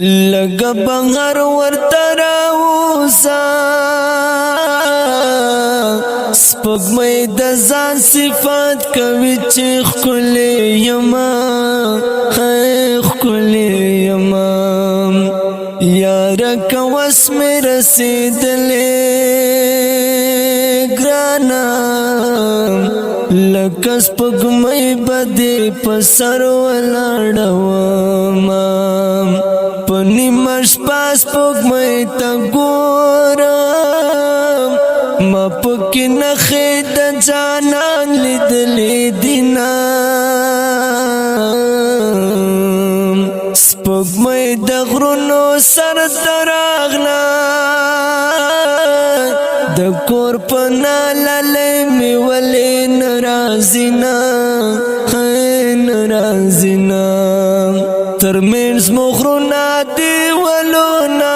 لگا بغر ورتراوسا سپوږمۍ د ځان صفات کوي چې ښکلې یما ښکلې یما یاره کوس مې رسېدلې ګرانا لکه سپوږمۍ به دې په سر ولاړومه په نیمه شپه سپوږمۍ ته ګورم ما پکې نښې د جانان لیدلې دینه سپوږمۍ د غرونو سر ته راغله د کور په نالۍ مې ولې نه راځي نه راځي نه ترمنځ مو غرونه دیوالونه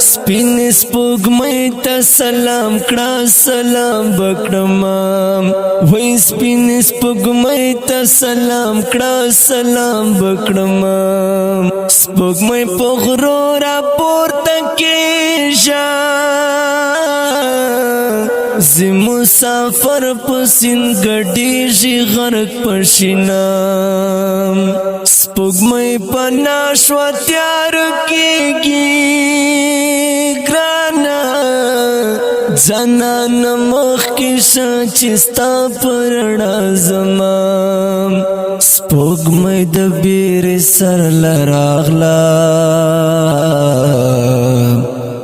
سپین سپوږمۍ ته سلام کړه سلام بکړم وای سپین سپوږمۍ ته سلام کړه سلام بکړم سپوږمۍ په غرو را پورته کېږه زی مسافر پسین گډیږي غرق پښینم سپوږمۍ په ناشوا تیار کېږي ګرانه ځانان مخکې شه چې ستا په رڼا ځمه سپوږمۍ د بیرې سر له راغله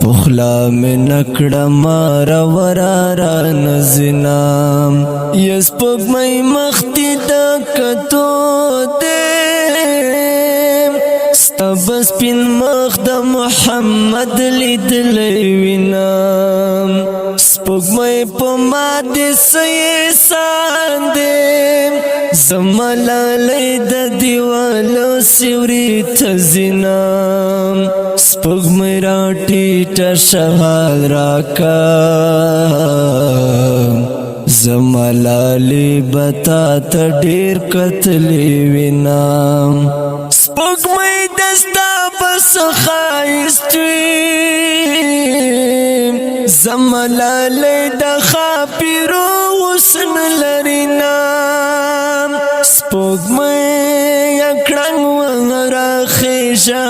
پخلا میں نکڑا مارا ورارا نزنام یس پگمئی مختی دا کتو دیم ستبس پین مخ دا محمد لیدلی وینام سپگمئی پا ما دی سیسان دیم زمالالی دا دیوالو سیوری تزینام سپوږمۍ را ټیټه شغال راکا زما لالې بتا ته ډېر کتلې وینم سپوږمۍ دستا بس ښایست وي زما لالې د ښاپیرو حسن لري نام سپوږمۍ کړنګ راخېږه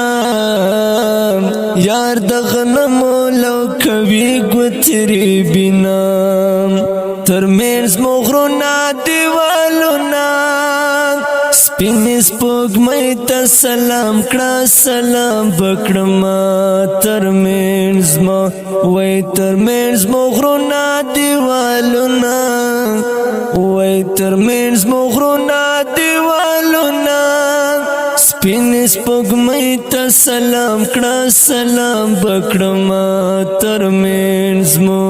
یار د غنمو لو کوي ګوتري بینام ترمنځ مو غرونه دیوالونه سپین سپوږمۍ ته سلام کړه سلام بکړم ترمنځ مو وای ترمنځ مو غرونه دیوالونه وای ترمنځ مو غرونه دیوالونه سپین سپوږمۍ ته سلام کړه سلام بکړم ترمنځ مو